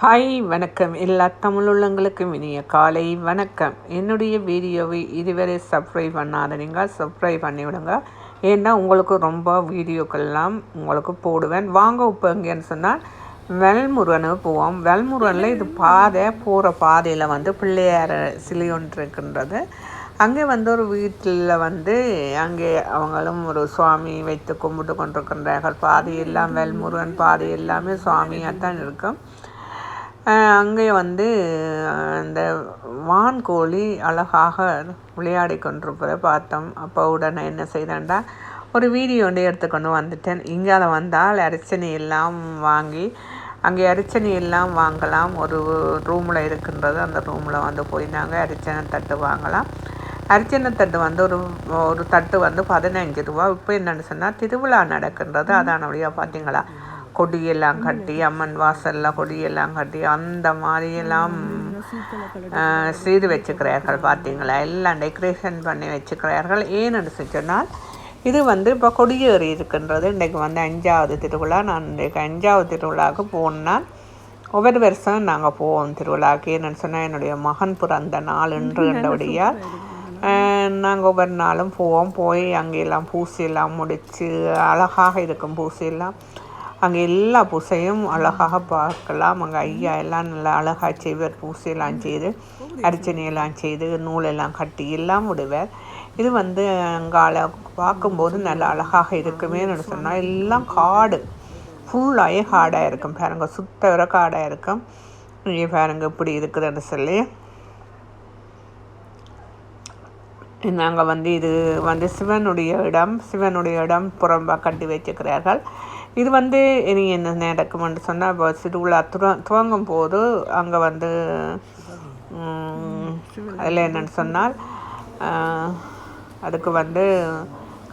Hi வணக்கம் எல்லா தமிழுள்ளங்களுக்கும் இனிய காலை வணக்கம். என்னுடைய வீடியோவை இதுவரை சப்ஸ்கிரைப் பண்ணாத நீங்கள் சப்ஸ்கிரைப் பண்ணிவிடுங்க. ஏன்னா உங்களுக்கு ரொம்ப வீடியோக்கெல்லாம் உங்களுக்கு போடுவேன். வாங்க இப்போ எங்கேன்னு சொன்னால் வெல்முருகனுக்கு போவோம். வெல்முருகனில் இது போகிற பாதையில் பிள்ளையார் சிலை ஒன்று இருக்கின்றது. அங்கே ஒரு வீட்டில் அங்கே அவங்களும் ஒரு சுவாமி வைத்து கும்பிட்டு கொண்டிருக்கின்றார்கள். பாதையெல்லாம் வெல்முருகன் பாதை எல்லாமே சுவாமியாக தான் இருக்கும். அங்கே அந்த வான்கோழி அழகாக விளையாடி கொண்டிருப்பதை பார்த்தோம். அப்போ உடனே என்ன செய்தேன்டா ஒரு வீடியோ எடுத்துக்கொண்டு வந்துட்டேன். இங்கே அதை வந்தால் அரிச்சனை எல்லாம் வாங்கி அங்கே அரிச்சனை எல்லாம் வாங்கலாம். ஒரு ரூமில் இருக்கின்றது. அந்த ரூமில் போய் நாங்கள் அரிச்சனை தட்டு வாங்கலாம். அரிச்சனை தட்டு ஒரு தட்டு 15 ரூபா. இப்போ என்னென்னு சொன்னால் திருவிழா நடக்கின்றது. அதான வழியாக பார்த்தீங்களா, கொடியெல்லாம் கட்டி அம்மன் வாசலில் கொடியெல்லாம் கட்டி அந்த மாதிரியெல்லாம் செய்து வச்சுக்கிறார்கள். பார்த்தீங்களா, எல்லாம் டெக்கரேஷன் பண்ணி வச்சுக்கிறார்கள். ஏன்னு சொன்னால் இது இப்போ கொடியேறி இருக்கின்றது. இன்றைக்கு 5வது திருவிழா. நான் இன்றைக்கு 5வது திருவிழாவுக்கு போனால் ஒவ்வொரு வருஷம் நாங்கள் போவோம் திருவிழாவுக்கு. என்னென்னு சொன்னால் என்னுடைய மகன் பிறந்த நாள் என்றபடியால் நாங்கள் ஒவ்வொரு நாளும் போவோம். போய் அங்கெல்லாம் பூசையெல்லாம் முடித்து அழகாக இருக்கும் பூசையெல்லாம். அங்கே எல்லா பூசையும் அழகாக பார்க்கலாம். அங்கே ஐயா எல்லாம் நல்லா அழகாக செய்வார். பூசையெல்லாம் செய்து அர்ச்சனையெல்லாம் செய்து நூலெல்லாம் கட்டி எல்லாம் விடுவார். இது அங்கால பார்க்கும்போது நல்லா அழகாக இருக்குமேன்னு சொன்னால் எல்லாம் காடு ஃபுல்லாகவே காடாக இருக்கும். பாருங்க, சுத்த வர காடாக இருக்கும். இங்கே பாருங்க இப்படி இருக்குதுன்னு சொல்லி நாங்கள் இது சிவனுடைய இடம் புறம்பாக கட்டி வச்சுக்கிறார்கள். இது இனி என்ன நடக்கும்னு சொன்னால் இப்போ திருவிழா துவங்கும் போது அங்கே அதில் என்னென்னு சொன்னால் அதுக்கு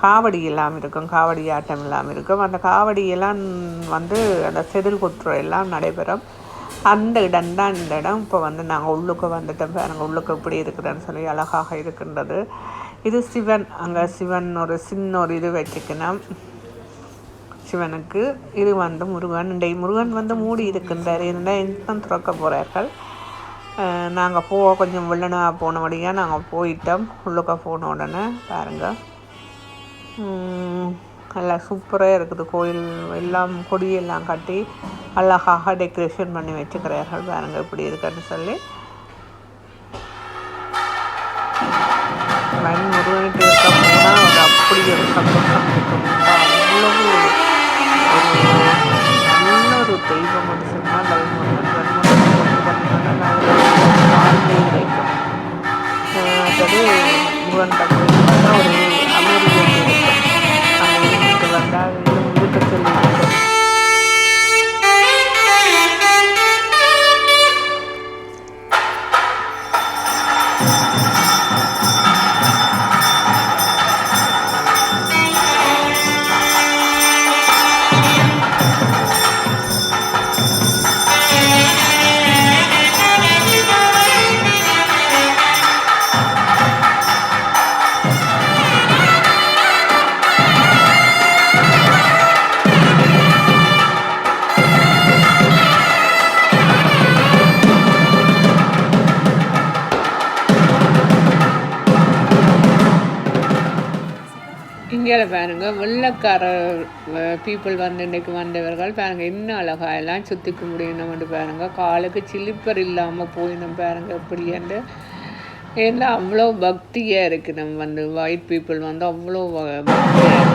காவடி எல்லாம் இருக்கும். காவடி ஆட்டம் எல்லாம் இருக்கும். அந்த காவடியெல்லாம் அந்த செதில் குத்துற எல்லாம் நடைபெறும். அந்த இடம்தான் இந்த இடம். இப்போ நாங்கள் உள்ளுக்கு வந்துட்டோம். பாருங்கள் உள்ளுக்கு இப்படி இருக்குதுன்னு சொல்லி அழகாக இருக்கின்றது. இது சிவன். அங்கே சிவன் ஒரு சின்ன ஒரு இது வச்சுக்கணும் சிவனுக்கு. இது முருகன். முருகன் மூடி இருக்கின்றார். இருந்தால் இன்னும் திறக்க போகிறார்கள். நாங்கள் கொஞ்சம் வெள்ளனாக போனபடியாக நாங்கள் போயிட்டோம். உள்ளுக்க போன உடனே பாருங்கள் நல்லா சூப்பராக இருக்குது. கோயில் எல்லாம் கொடியெல்லாம் கட்டி அழகாக டெக்கரேஷன் பண்ணி வச்சுக்கிறார்கள். பாருங்கள் இப்படி இருக்குன்னு சொல்லி. முருகனுக்கு இருக்க போனால் அப்படி ஒரு சந்தோஷம் இருக்கும். அவ்வளவு நல்ல ஒரு தெய்வம் சொன்னால் கிடைக்கும். அது முருகன் கோயில் ஒரு அமெரிக்கன் இருக்கும். அங்கே வந்தால் இருக்க சொல்லி இருக்கும். இங்கே பாருங்க வெள்ளக்கார பீப்புள் இன்றைக்கு வந்தவர்கள் பாருங்கள் இன்னும் அழகாக எல்லாம் சுற்றி கும்பிடணும். பாருங்கள் காலுக்கு சிலிப்பர் இல்லாமல் போயிடும். பாருங்கள் எப்படி ஏன்னா அவ்வளோ பக்தியாக இருக்குது. நம்ம ஒயிட் பீப்புள் அவ்வளோ பக்தியாக